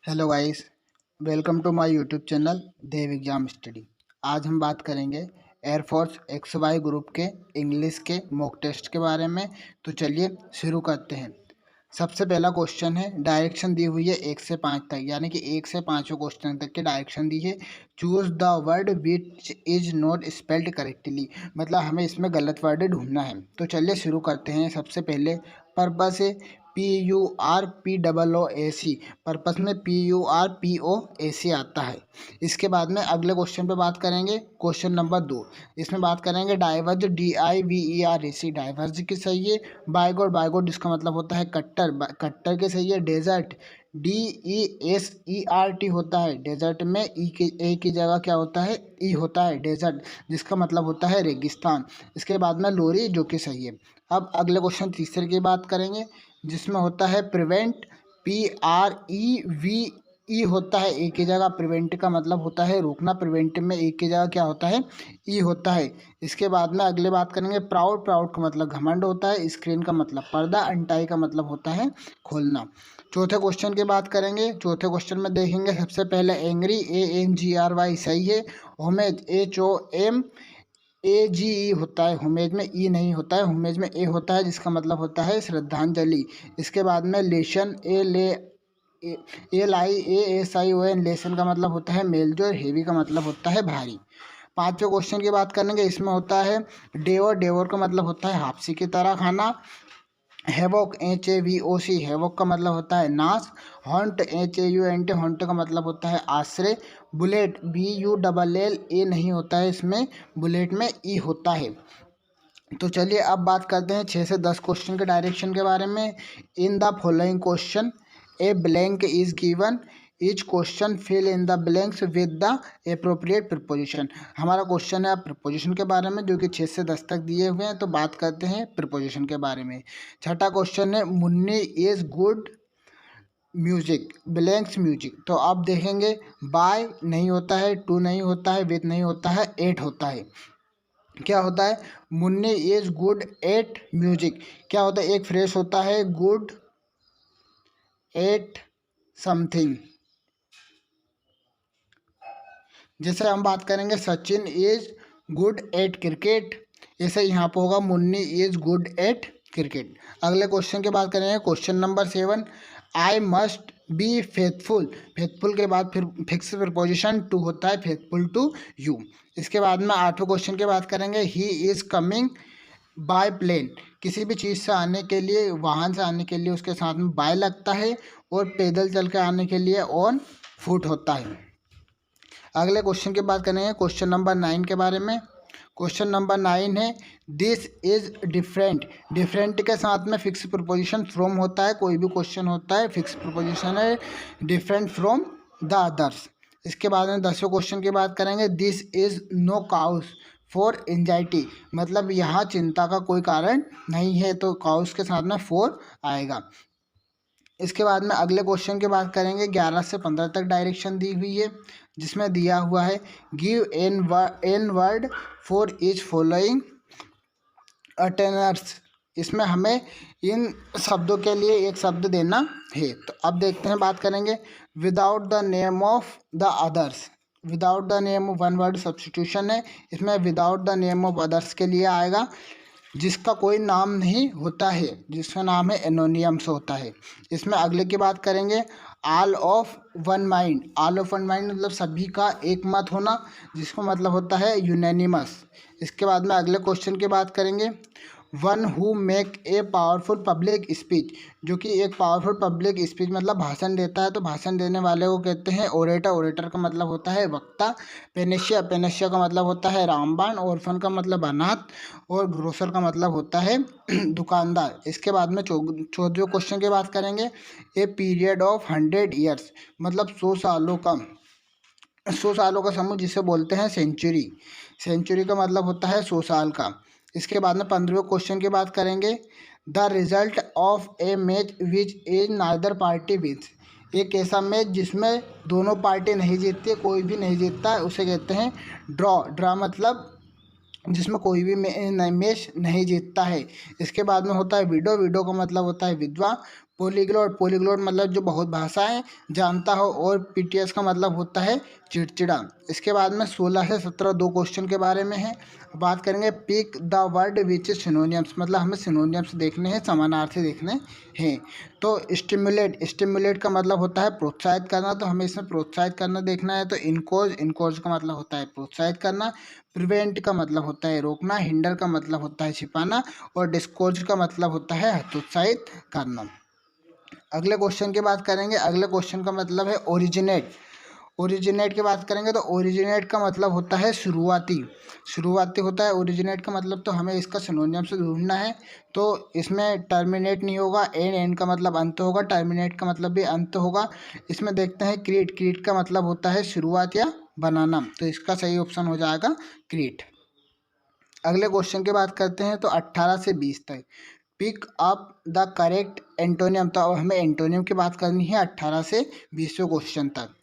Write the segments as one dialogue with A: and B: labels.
A: Hello guys, welcome to my YouTube channel Dev exam study. आज हम बात करेंगे एयरफोर्स XY ग्रुप के इंग्लिश के मॉक टेस्ट के बारे में। तो चलिए शुरू करते हैं। सबसे पहला क्वेश्चन है, डायरेक्शन दी हुई है 1 से 5 तक, यानी कि 1 से 5 क्वेश्चन तक के डायरेक्शन दी है। Choose the word which is not spelled correctly, मतलब हमें इसमें गलत वर्ड ढूंढना है। तो चलिए शुरू करते हैं। सबसे पहले पर्पस है PURPOOAC, पर्पस में PURPOAC आता है। इसके बाद में अगले क्वेश्चन पे बात करेंगे, क्वेश्चन नंबर 2। इसमें बात करेंगे डाइवर्ज DIVERAC, डाइवर्ज की सही है। बाइगोड, बाइगोड जिसका मतलब होता है कट्टर, कट्टर के सही है। डेजर्ट DESERT होता है, डेजर्ट में ए की जगह क्या होता है, ई होता है, डेजर्ट जिसका मतलब होता है रेगिस्तान। इसके बाद में लोरी, जो कि सही है। अब अगले क्वेश्चन तीसरे की बात करेंगे, जिसमें होता है प्रिवेंट, PREVE होता है, ए की जगह प्रिवेंट का मतलब होता है रोकना, प्रिवेंट में ए की जगह क्या होता है, ई होता है। इसके बाद में अगले बात करेंगे प्राउड, प्राउड का मतलब घमंड होता है। स्क्रीन का मतलब पर्दा, अनटाई का मतलब होता है खोलना। चौथे क्वेश्चन की बात करेंगे। चौथे क्वेश्चन में देखेंगे सबसे पहले एंग्री, ANGRY सही है। होमेज, HOMAGE होता है, होमेज में ई नहीं होता है, होमेज में ए होता है जिसका मतलब होता है श्रद्धांजलि। इसके बाद में लेशन, LIASION, लेसन का मतलब होता है मेलजोल। हेवी का मतलब होता है भारी। पांचवें क्वेश्चन की बात करेंगे। इसमें होता है डेवर, डेवर का मतलब होता है हाफसी की तरह खाना। हैवॉक, HAVOC, हैवॉक का मतलब होता है नाश। हॉन्ट, HAUNT, हॉन्ट का मतलब होता है आश्रय। बुलेट, BULLA नहीं होता है इसमें, बुलेट में ई होता है। तो चलिए अब बात करते हैं 6 से 10 क्वेश्चन के डायरेक्शन के बारे में। In the following question a blank is given, each question fill in the blanks with the appropriate preposition. हमारा क्वेश्चन है प्रिपोजिशन के बारे में, जो कि 6 से 10 तक दिए हुए हैं। तो बात करते हैं प्रिपोजिशन के बारे में। छठा क्वेश्चन है Munni is good music, blanks music. तो आप देखेंगे बाय नहीं होता है, टू नहीं होता है, विथ नहीं होता है, एट होता है। क्या होता है, Munni is good at music. क्या होता है, एक फ्रेश होता है गुड एट समथिंग। जैसे हम बात करेंगे Sachin is good at cricket, ऐसे यहाँ पे होगा Munni is good at cricket. अगले क्वेश्चन की बात करेंगे, question number 7। I must be faithful, faithful के बाद फिर फिक्स प्रिपोजिशन टू होता है, फेथफुल टू यू। इसके बाद में 8वें क्वेश्चन की बात करेंगे, he is coming by plane, किसी भी चीज़ से आने के लिए, वाहन से आने के लिए उसके साथ में बाय लगता है, और पैदल चल के आने के लिए ऑन फुट होता है। अगले क्वेश्चन की बात करेंगे, क्वेश्चन नंबर 9 के बारे में। क्वेश्चन नंबर 9 है दिस इज डिफरेंट, डिफरेंट के साथ में फिक्स प्रिपोजिशन फ्रॉम होता है। कोई भी क्वेश्चन होता है फिक्स प्रिपोजिशन है, डिफरेंट फ्रॉम द अदर्स। इसके बाद में 10वें क्वेश्चन की बात करेंगे, this is no cause for anxiety, मतलब यहाँ चिंता का कोई कारण नहीं है, तो काउस के साथ में फॉर आएगा। इसके बाद में अगले क्वेश्चन की बात करेंगे, 11 से 15 तक डायरेक्शन दी हुई है, जिसमें दिया हुआ है give an word for each following attainers. इसमें हमें इन शब्दों के लिए एक शब्द देना है। तो अब देखते हैं, बात करेंगे without the name of the others. Without the name, one word substitution है, इसमें without the name of others के लिए आएगा जिसका कोई नाम नहीं होता है, जिसका नाम है एनोनियम्स होता है। इसमें अगले की बात करेंगे, all of one mind, all of one mind मतलब सभी का एक मत होना, जिसका मतलब होता है यूनैनिमस। इसके बाद में अगले क्वेश्चन की बात करेंगे, one who make a powerful public speech, जो कि एक पावरफुल पब्लिक स्पीच मतलब भाषण देता है, तो भाषण देने वाले को कहते हैं ओरेटर, ओरेटर का मतलब होता है वक्ता। पेनेशिया, पेनेशिया का मतलब होता है रामबाण। ऑर्फन का मतलब अनाथ, और ग्रोसर का मतलब होता है दुकानदार। इसके बाद में 14वें क्वेश्चन की बात करेंगे, ए पीरियड ऑफ 100 ईयर्स, मतलब 100 सालों का, 100 सालों का समूह जिसे बोलते हैं सेंचुरी। सेंचुरी का मतलब होता है 100 साल का। इसके बाद में 15वें क्वेश्चन की बात करेंगे, the result of A match which is neither party wins, एक ऐसा मैच जिसमें दोनों पार्टी नहीं जीतती, कोई भी नहीं जीतता है, उसे कहते हैं ड्रॉ। ड्रॉ मतलब जिसमें कोई भी मैच नहीं जीतता है। इसके बाद में होता है विडो, विडो का मतलब होता है विधवा। पॉलीग्लॉट, पॉलीग्लॉट मतलब जो बहुत भाषाएं जानता हो, और पीटीएस का मतलब होता है चिड़चिड़ा। इसके बाद में 16 से 17 दो क्वेश्चन के बारे में है। बात करेंगे pick the word which is synonyms, मतलब हमें सिनोनियम्स देखने हैं, समानार्थी देखने हैं। तो स्टिमुलेट, स्टिमुलेट का मतलब होता है प्रोत्साहित करना, तो हमें इसमें प्रोत्साहित करना देखना है। तो इनकोज, इनकोज का मतलब होता है प्रोत्साहित करना। प्रिवेंट का मतलब होता है रोकना। हिंडर का मतलब होता है छिपाना। और डिस्कोर्ज का मतलब होता है हतोत्साहित करना। अगले क्वेश्चन की बात करेंगे। अगले क्वेश्चन का मतलब है ओरिजिनेट। ओरिजिनेट की बात करेंगे तो ओरिजिनेट का मतलब होता है शुरुआती, शुरुआती होता है ओरिजिनेट का मतलब। तो हमें इसका सिनोनियम से ढूंढना है। तो इसमें टर्मिनेट नहीं होगा, एन, एन का मतलब अंत होगा, टर्मिनेट का मतलब भी अंत होगा। इसमें देखते हैं क्रिएट, क्रिएट का मतलब होता है शुरुआत या बनाना, तो इसका सही ऑप्शन हो जाएगा क्रिएट। अगले क्वेश्चन की बात करते हैं तो 18 से 20 तक। Pick up the correct antonym, तो अब हमें एंटोनियम की बात करनी है 18 से 20वें क्वेश्चन तक।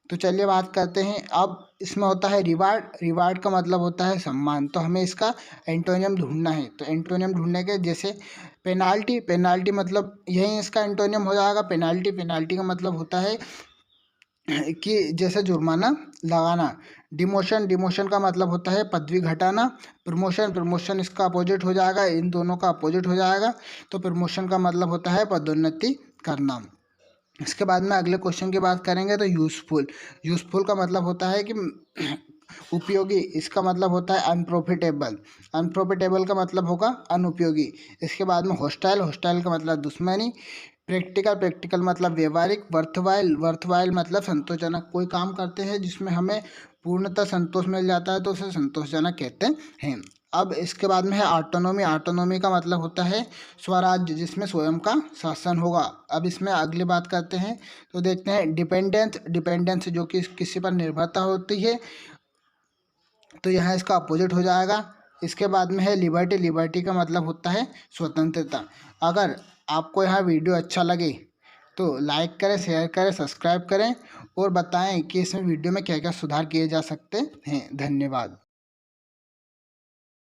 A: तो चलिए बात करते हैं। अब इसमें होता है रिवार्ड, रिवार्ड का मतलब होता है सम्मान, तो हमें इसका एंटोनियम ढूंढना है। तो एंटोनियम ढूंढने के जैसे पेनाल्टी, पेनाल्टी मतलब यही इसका एंटोनियम हो जाएगा पेनाल्टी। पेनाल्टी का मतलब होता है कि जैसे जुर्माना लगाना। डिमोशन, डिमोशन का मतलब होता है पदवी घटाना। प्रमोशन, प्रमोशन इसका अपोजिट हो जाएगा, इन दोनों का अपोजिट हो जाएगा। तो प्रमोशन का मतलब होता है पदोन्नति करना। इसके बाद में अगले क्वेश्चन की बात करेंगे तो यूज़फुल, यूज़फुल का मतलब होता है कि उपयोगी। इसका मतलब होता है अनप्रॉफिटेबल, अनप्रॉफिटेबल का मतलब होगा अनुपयोगी। इसके बाद में हॉस्टाइल, हॉस्टाइल का मतलब दुश्मनी। प्रैक्टिकल, प्रैक्टिकल मतलब व्यवहारिक। वर्थवाइल, वर्थवाइल मतलब संतोषजनक। कोई काम करते हैं जिसमें हमें पूर्णतः संतोष मिल जाता है तो उसे संतोषजनक कहते हैं। अब इसके बाद में है ऑटोनॉमी, ऑटोनॉमी का मतलब होता है स्वराज्य, जिसमें स्वयं का शासन होगा। अब इसमें अगली बात करते हैं तो देखते हैं डिपेंडेंस, डिपेंडेंस जो कि किसी पर निर्भरता होती है, तो यहाँ इसका अपोजिट हो जाएगा। इसके बाद में है लिबर्टी, लिबर्टी का मतलब होता है स्वतंत्रता। अगर आपको यहाँ वीडियो अच्छा लगे तो लाइक करें, शेयर करें, सब्सक्राइब करें और बताएं कि इसमें वीडियो में क्या क्या सुधार किए जा सकते हैं। धन्यवाद।